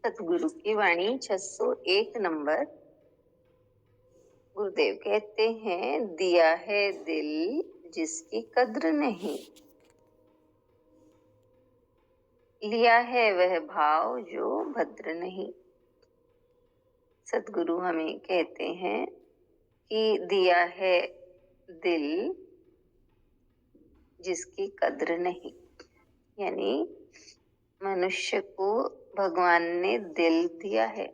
सतगुरु की वाणी 601 नंबर। गुरुदेव कहते हैं, दिया है दिल जिसकी कद्र नहीं, लिया है वह भाव जो भद्र नहीं। सतगुरु हमें कहते हैं कि दिया है दिल जिसकी कद्र नहीं, यानी मनुष्य को भगवान ने दिल दिया है,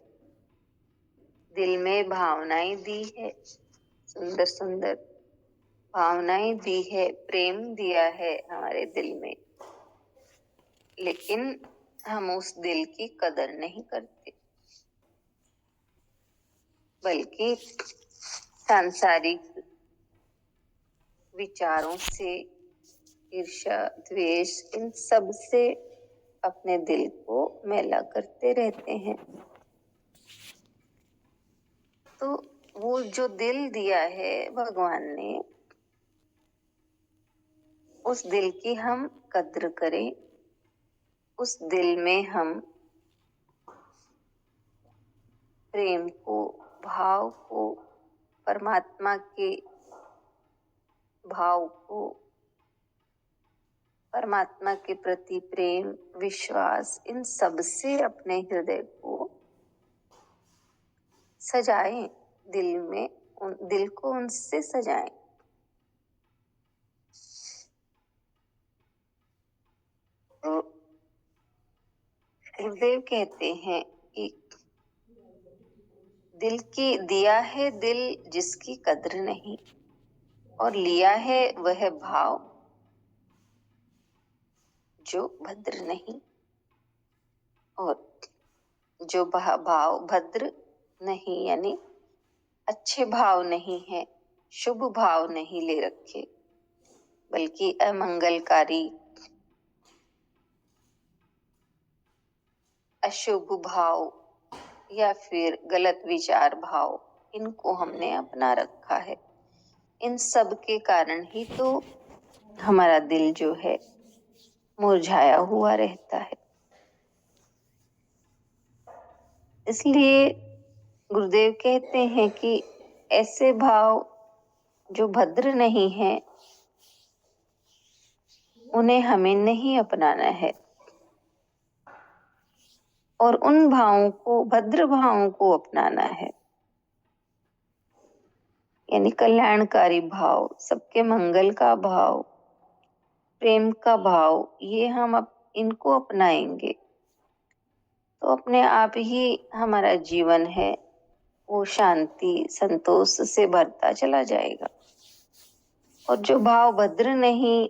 दिल में भावनाएं दी है, सुंदर सुंदर भावनाएं दी है, प्रेम दिया है हमारे दिल में, लेकिन हम उस दिल की कदर नहीं करते, बल्कि सांसारिक विचारों से, ईर्ष्या, द्वेष, इन सब से अपने दिल को मैला करते रहते हैं। तो वो जो दिल दिया है भगवान ने, उस दिल की हम कद्र करें, उस दिल में हम प्रेम को, भाव को, परमात्मा के भाव को, परमात्मा के प्रति प्रेम, विश्वास, इन सब से अपने हृदय को सजाएं, दिल में दिल को उनसे सजाएं। तो गुरुदेव कहते हैं कि दिल की दिया है दिल जिसकी कद्र नहीं, और लिया है वह भाव जो भद्र नहीं, और जो भाव भद्र नहीं यानी अच्छे भाव नहीं है, शुभ भाव नहीं ले रखे, बल्कि अमंगलकारी, अशुभ भाव या फिर गलत विचार भाव, इनको हमने अपना रखा है। इन सब के कारण ही तो हमारा दिल जो है मुरझाया हुआ रहता है। इसलिए गुरुदेव कहते हैं कि ऐसे भाव जो भद्र नहीं है, उन्हें हमें नहीं अपनाना है, और उन भावों को, भद्र भावों को अपनाना है, यानी कल्याणकारी भाव, सबके मंगल का भाव, प्रेम का भाव, ये हम इनको अपनाएंगे तो अपने आप ही हमारा जीवन है वो शांति, संतोष से भरता चला जाएगा। और जो भाव भद्र नहीं,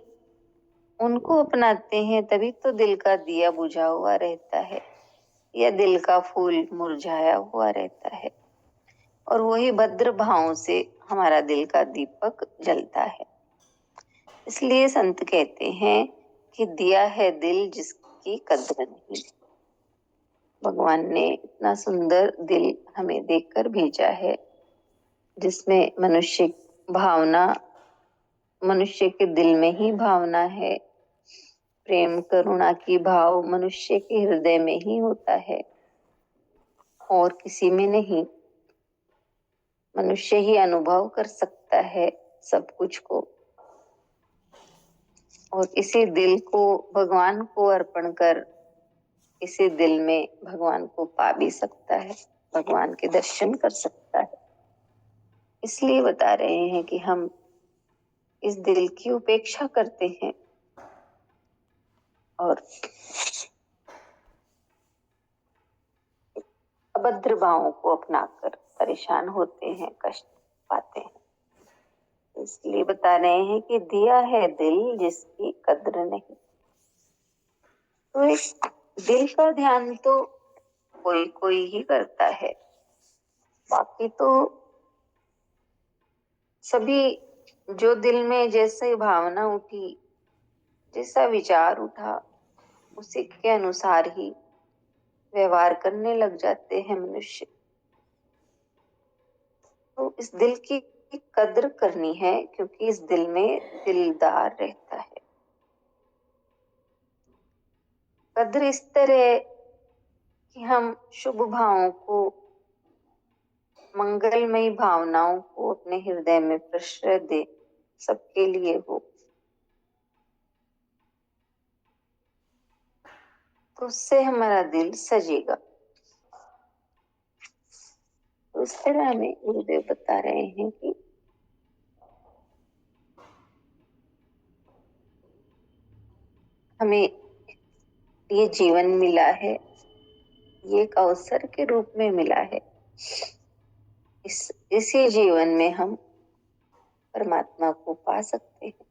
उनको अपनाते हैं तभी तो दिल का दिया बुझा हुआ रहता है, या दिल का फूल मुरझाया हुआ रहता है, और वही भद्र भावों से हमारा दिल का दीपक जलता है। इसलिए संत कहते हैं कि दिया है दिल जिसकी कद्र नहीं। भगवान ने इतना सुंदर दिल हमें देकर भेजा है, जिसमें मनुष्य के दिल में ही भावना है। प्रेम, करुणा की भाव मनुष्य के हृदय में ही होता है, और किसी में नहीं। मनुष्य ही अनुभव कर सकता है सब कुछ को, और इसी दिल को भगवान को अर्पण कर इसी दिल में भगवान को पा भी सकता है, भगवान के दर्शन कर सकता है। इसलिए बता रहे हैं कि हम इस दिल की उपेक्षा करते हैं और अभद्र भावों को अपनाकर परेशान होते हैं, कष्ट पाते हैं। इसलिए बता रहे हैं कि दिया है दिल जिसकी कद्र नहीं। तो एक दिल का ध्यान तो कोई कोई ही करता है, बाकी तो सभी जो दिल में जैसे भावना उठी, जैसा विचार उठा, उसी के अनुसार ही व्यवहार करने लग जाते हैं मनुष्य। तो इस दिल की कद्र करनी है, क्योंकि इस दिल में दिलदार रहता है। कद्र इस तरह कि हम शुभ भावों को, मंगलमयी भावनाओं को अपने हृदय में प्रश्रय दे, सबके लिए हो, तो उससे हमारा दिल सजेगा। तो इस तरह हमें गुरुदेव बता रहे हैं कि हमें ये जीवन मिला है, ये एक अवसर के रूप में मिला है। इसी जीवन में हम परमात्मा को पा सकते हैं।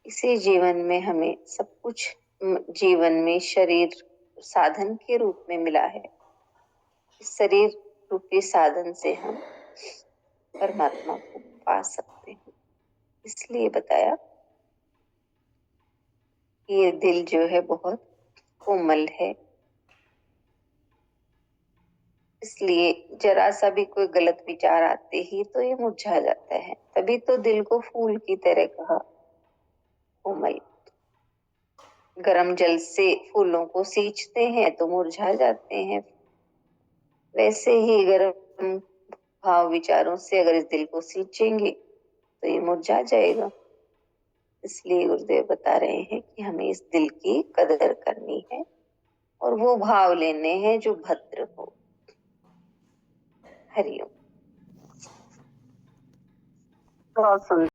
इसी जीवन में हमें सब कुछ जीवन में शरीर साधन के रूप में मिला है। इस शरीर रूपी साधन से हम परमात्मा को पा सकते हैं। इसलिए बताया कि ये दिल जो है बहुत कोमल है, इसलिए जरा सा भी कोई गलत विचार आते ही तो ये मुरझा जाता है। तभी तो दिल को फूल की तरह कहा कोमल। गर्म जल से फूलों को सींचते हैं तो मुरझा जाते हैं, वैसे ही गर्म भाव विचारों से अगर इस दिल को सींचेंगे तो ये मुरझा जाएगा। इसलिए गुरुदेव बता रहे हैं कि हमें इस दिल की कदर करनी है और वो भाव लेने हैं जो भद्र हो। हरिओम। बहुत सुंदर।